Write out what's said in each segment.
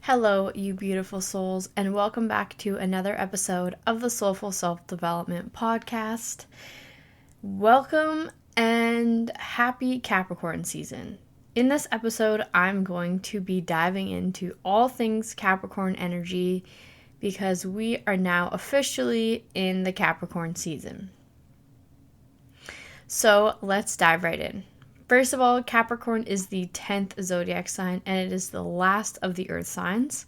Hello, you beautiful souls, and welcome back to another episode of the Soulful Self-Development Podcast. Welcome and happy Capricorn season. In this episode, I'm going to be diving into all things Capricorn energy because we are now officially in the Capricorn season. So let's dive right in. First of all, Capricorn is the 10th zodiac sign and it is the last of the earth signs.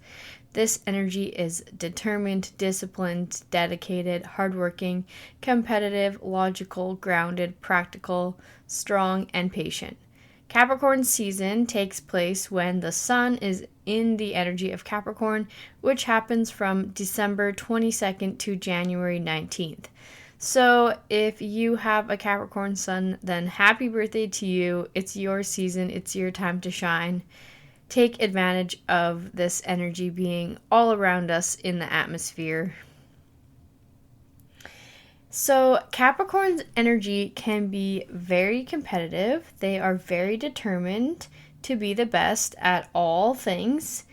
This energy is determined, disciplined, dedicated, hardworking, competitive, logical, grounded, practical, strong, and patient. Capricorn season takes place when the sun is in the energy of Capricorn, which happens from December 22nd to January 19th. So if you have a Capricorn sun, then happy birthday to you. It's your season. It's your time to shine. Take advantage of this energy being all around us in the atmosphere. So Capricorn's energy can be very competitive. They are very determined to be the best at all things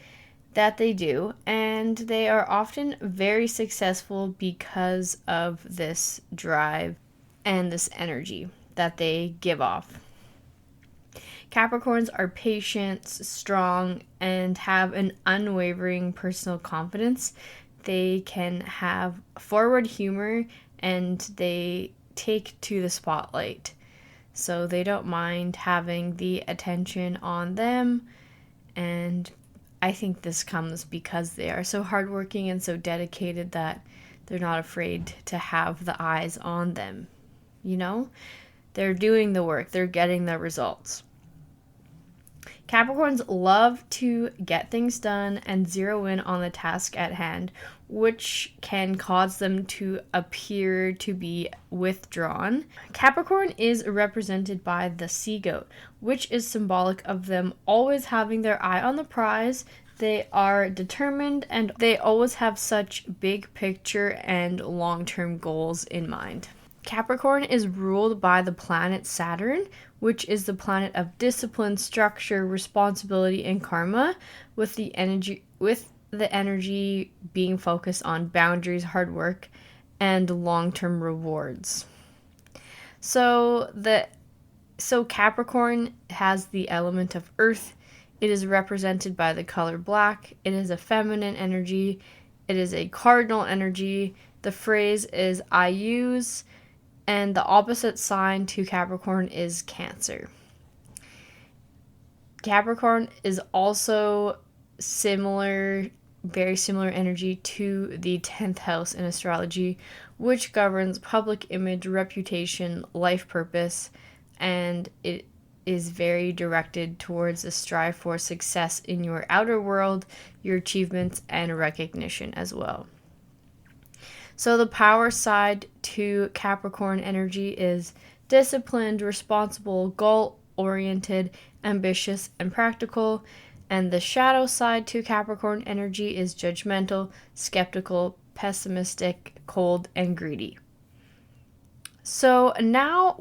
that they do, and they are often very successful because of this drive and this energy that they give off. Capricorns are patient, strong, and have an unwavering personal confidence. They can have forward humor and they take to the spotlight. So they don't mind having the attention on them, and I think this comes because they are so hardworking and so dedicated that they're not afraid to have the eyes on them. You know, they're doing the work, they're getting the results. Capricorns love to get things done and zero in on the task at hand, which can cause them to appear to be withdrawn. Capricorn is represented by the sea goat, which is symbolic of them always having their eye on the prize. They are determined and they always have such big picture and long-term goals in mind. Capricorn is ruled by the planet Saturn, which is the planet of discipline, structure, responsibility, and karma, with the energy being focused on boundaries, hard work, and long-term rewards. So Capricorn has the element of earth. It is represented by the color black. It is a feminine energy. It is a cardinal energy. The phrase is I use, and the opposite sign to Capricorn is Cancer. Capricorn is also very similar energy to the 10th house in astrology, which governs public image, reputation, life purpose, and it is very directed towards a strive for success in your outer world, your achievements, and recognition as well. So the power side to Capricorn energy is disciplined, responsible, goal-oriented, ambitious, and practical. And the shadow side to Capricorn energy is judgmental, skeptical, pessimistic, cold, and greedy. So now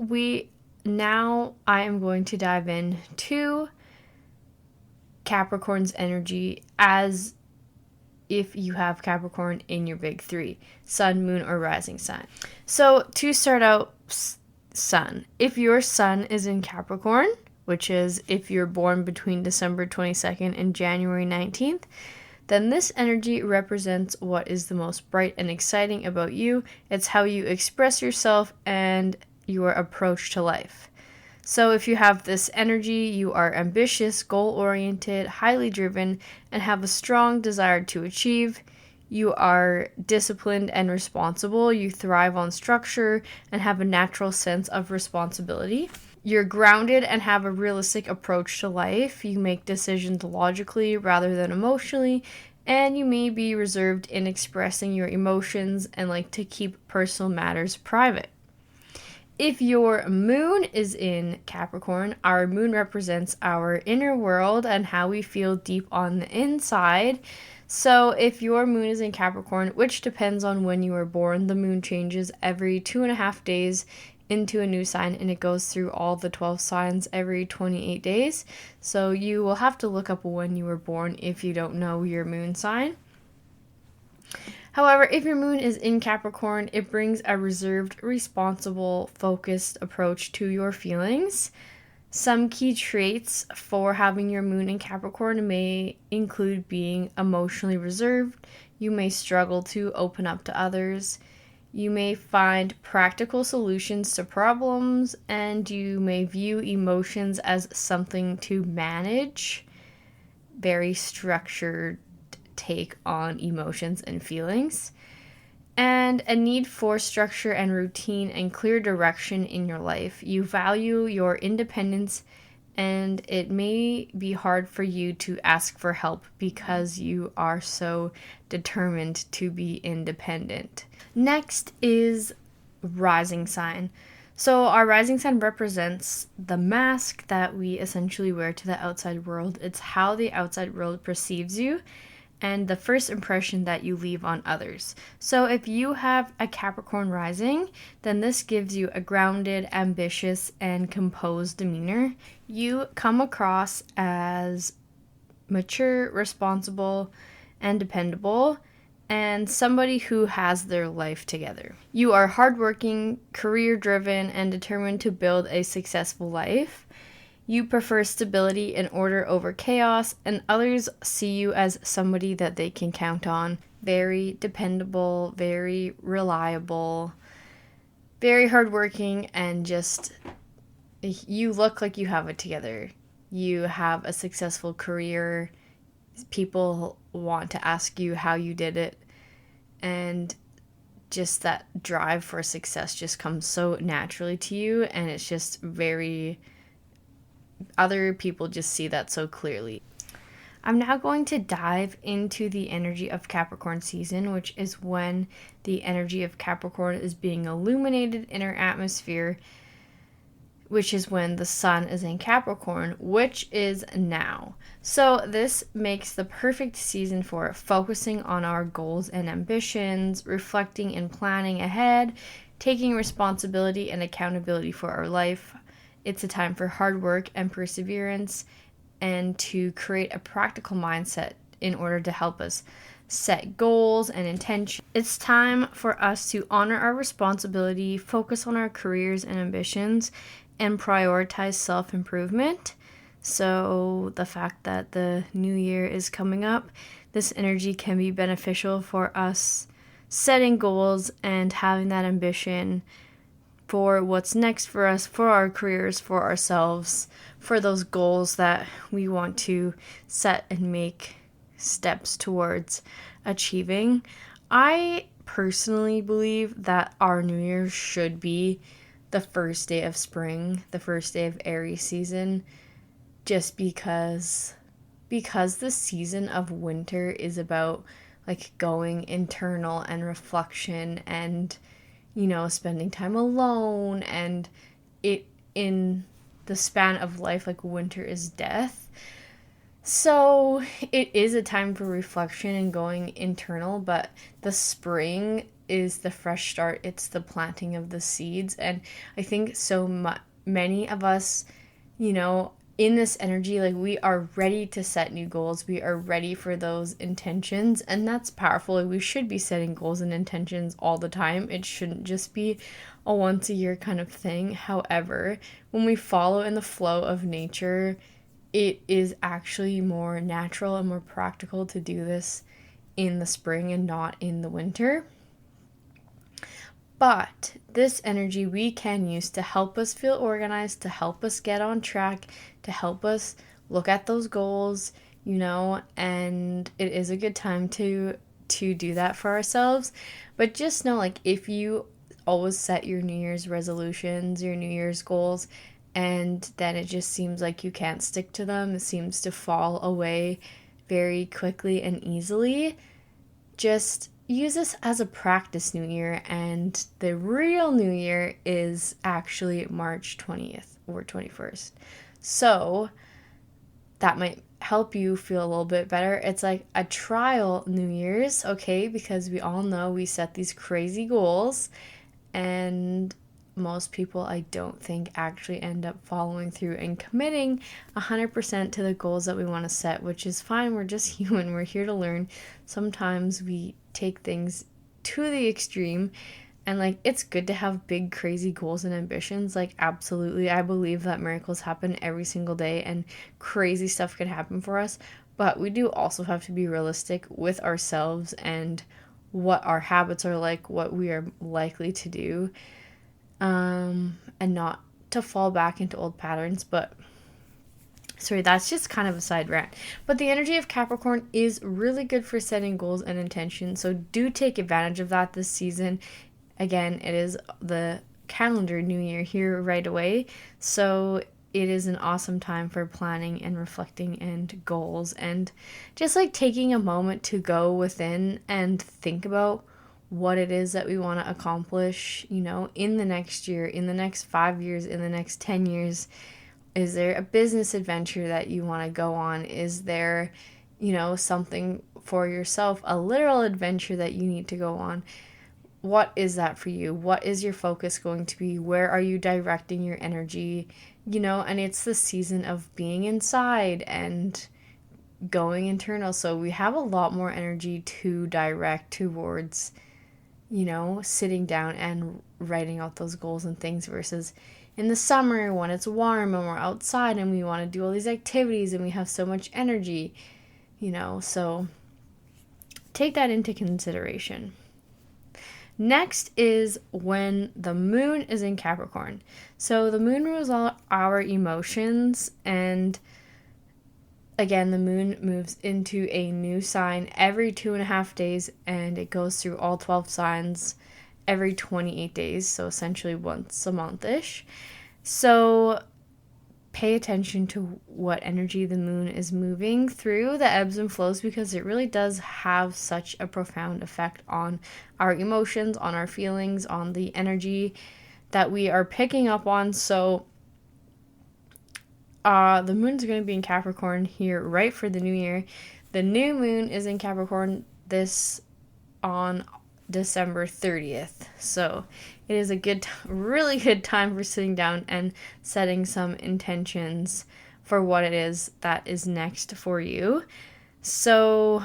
I am going to dive into Capricorn's energy as if you have Capricorn in your big three, sun, moon, or rising sign. So to start out, sun. If your sun is in Capricorn, which is if you're born between December 22nd and January 19th, then this energy represents what is the most bright and exciting about you. It's how you express yourself and your approach to life. So if you have this energy, you are ambitious, goal-oriented, highly driven, and have a strong desire to achieve. You are disciplined and responsible. You thrive on structure and have a natural sense of responsibility. You're grounded and have a realistic approach to life. You make decisions logically rather than emotionally, and you may be reserved in expressing your emotions and like to keep personal matters private. If your moon is in Capricorn, our moon represents our inner world and how we feel deep on the inside. So if your moon is in Capricorn, which depends on when you were born, the moon changes every 2.5 days into a new sign, and it goes through all the 12 signs every 28 days. So you will have to look up when you were born if you don't know your moon sign. However, if your moon is in Capricorn, it brings a reserved, responsible, focused approach to your feelings. Some key traits for having your moon in Capricorn may include being emotionally reserved. You may struggle to open up to others. You may find practical solutions to problems, and you may view emotions as something to manage. Very structured take on emotions and feelings, and a need for structure and routine and clear direction in your life. You value your independence, and it may be hard for you to ask for help because you are so determined to be independent. Next is rising sign. So our rising sign represents the mask that we essentially wear to the outside world. It's how the outside world perceives you and the first impression that you leave on others. So if you have a Capricorn rising, then this gives you a grounded, ambitious, and composed demeanor. You come across as mature, responsible, and dependable, and somebody who has their life together. You are hardworking, career-driven, and determined to build a successful life. You prefer stability and order over chaos, and others see you as somebody that they can count on. Very dependable, very reliable, very hardworking, and just, you look like you have it together. You have a successful career. People want to ask you how you did it, and just that drive for success just comes so naturally to you, and it's just very... other people just see that so clearly. I'm now going to dive into the energy of Capricorn season, which is when the energy of Capricorn is being illuminated in our atmosphere, which is when the sun is in Capricorn, which is now. So this makes the perfect season for focusing on our goals and ambitions, reflecting and planning ahead, taking responsibility and accountability for our life. It's a time for hard work and perseverance, and to create a practical mindset in order to help us set goals and intentions. It's time for us to honor our responsibility, focus on our careers and ambitions, and prioritize self-improvement. So the fact that the new year is coming up, this energy can be beneficial for us setting goals and having that ambition for what's next for us, for our careers, for ourselves, for those goals that we want to set and make steps towards achieving. I personally believe that our New Year should be the first day of spring, the first day of Aries season, just because the season of winter is about like going internal and reflection and, you know, spending time alone, and it in the span of life, like winter is death. So it is a time for reflection and going internal, but the spring is the fresh start. It's the planting of the seeds. And I think many of us, you know, in this energy, like we are ready to set new goals. We are ready for those intentions, and that's powerful. We should be setting goals and intentions all the time. It shouldn't just be a once a year kind of thing. However, when we follow in the flow of nature, it is actually more natural and more practical to do this in the spring and not in the winter. But this energy we can use to help us feel organized, to help us get on track, to help us look at those goals, you know, and it is a good time to do that for ourselves. But just know, like, if you always set your New Year's resolutions, your New Year's goals, and then it just seems like you can't stick to them, it seems to fall away very quickly and easily, just use this as a practice New Year, and the real New Year is actually March 20th or 21st. So that might help you feel a little bit better. It's like a trial New Year's, okay? Because we all know we set these crazy goals, and most people, I don't think, actually end up following through and committing 100% to the goals that we want to set, which is fine. We're just human. We're here to learn. Sometimes we take things to the extreme, and like, it's good to have big, crazy goals and ambitions. Like, absolutely. I believe that miracles happen every single day and crazy stuff can happen for us. But we do also have to be realistic with ourselves and what our habits are like, what we are likely to do, and not to fall back into old patterns. But sorry, that's just kind of a side rant. But the energy of Capricorn is really good for setting goals and intentions. So do take advantage of that this season. Again, it is the calendar new year here right away. So it is an awesome time for planning and reflecting and goals, and just like taking a moment to go within and think about what it is that we want to accomplish, in the next year, in the next 5 years, in the next 10 years. Is there a business adventure that you want to go on? Is there, something for yourself, a literal adventure that you need to go on? What is that for you? What is your focus going to be? Where are you directing your energy? And it's the season of being inside and going internal. So we have a lot more energy to direct towards, sitting down and writing out those goals and things versus in the summer when it's warm and we're outside and we want to do all these activities and we have so much energy, so take that into consideration. Next is when the moon is in Capricorn. So the moon rules all our emotions, and again, the moon moves into a new sign every 2.5 days, and it goes through all 12 signs every 28 days, so essentially once a month-ish. So pay attention to what energy the moon is moving through, the ebbs and flows, because it really does have such a profound effect on our emotions, on our feelings, on the energy that we are picking up on. So the moon's going to be in Capricorn here right for the new year. The new moon is in Capricorn on December 30th. So it is a really good time for sitting down and setting some intentions for what it is that is next for you. So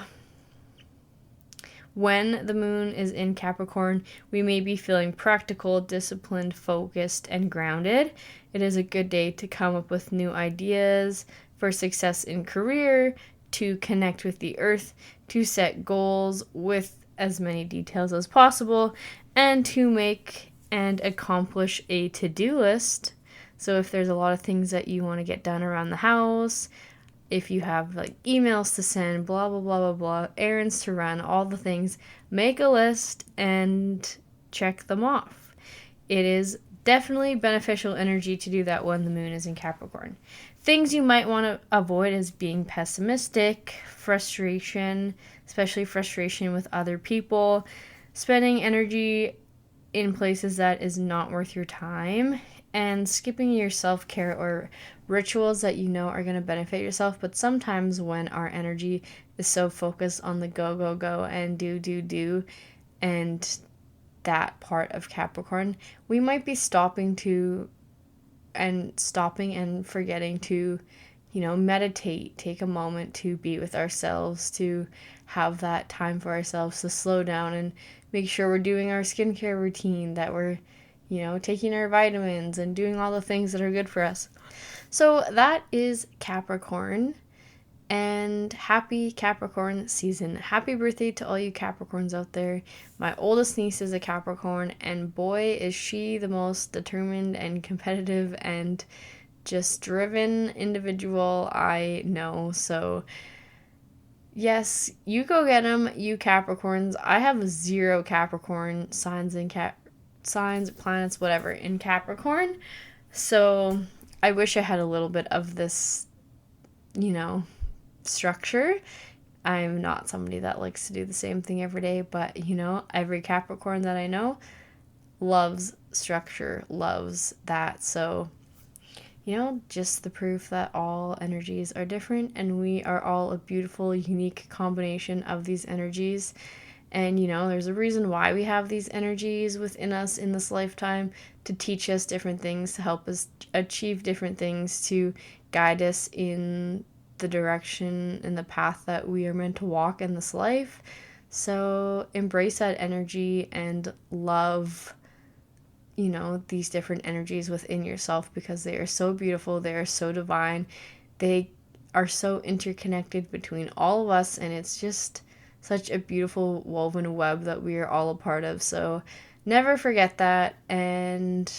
when the moon is in Capricorn, we may be feeling practical, disciplined, focused, and grounded. It is a good day to come up with new ideas for success in career, to connect with the earth, to set goals with as many details as possible, and to make and accomplish a to-do list. So if there's a lot of things that you want to get done around the house, if you have like emails to send, blah, blah, blah, blah, blah, errands to run, all the things, make a list and check them off. It is definitely beneficial energy to do that when the moon is in Capricorn. Things you might want to avoid is being pessimistic, frustration, especially frustration with other people, spending energy in places that is not worth your time, and skipping your self-care or rituals that are going to benefit yourself. But sometimes when our energy is so focused on the go, go, go, and do, and that part of Capricorn, we might be stopping and forgetting to, meditate, take a moment to be with ourselves, to have that time for ourselves, to slow down and make sure we're doing our skincare routine, that we're, taking our vitamins and doing all the things that are good for us. So that is Capricorn, and happy Capricorn season. Happy birthday to all you Capricorns out there. My oldest niece is a Capricorn, and boy, is she the most determined and competitive and just driven individual I know. So yes, you go get them, you Capricorns. I have 0 Capricorn signs and planets, whatever, in Capricorn. So I wish I had a little bit of this, structure. I'm not somebody that likes to do the same thing every day, but every Capricorn that I know loves structure, loves that. So just the proof that all energies are different, and we are all a beautiful, unique combination of these energies. And, there's a reason why we have these energies within us in this lifetime, to teach us different things, to help us achieve different things, to guide us in the direction and the path that we are meant to walk in this life. So embrace that energy and love, these different energies within yourself, because they are so beautiful, they are so divine, they are so interconnected between all of us, and it's just such a beautiful woven web that we are all a part of. So never forget that, and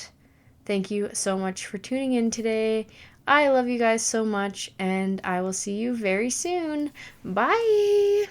thank you so much for tuning in today. I love you guys so much, and I will see you very soon. Bye!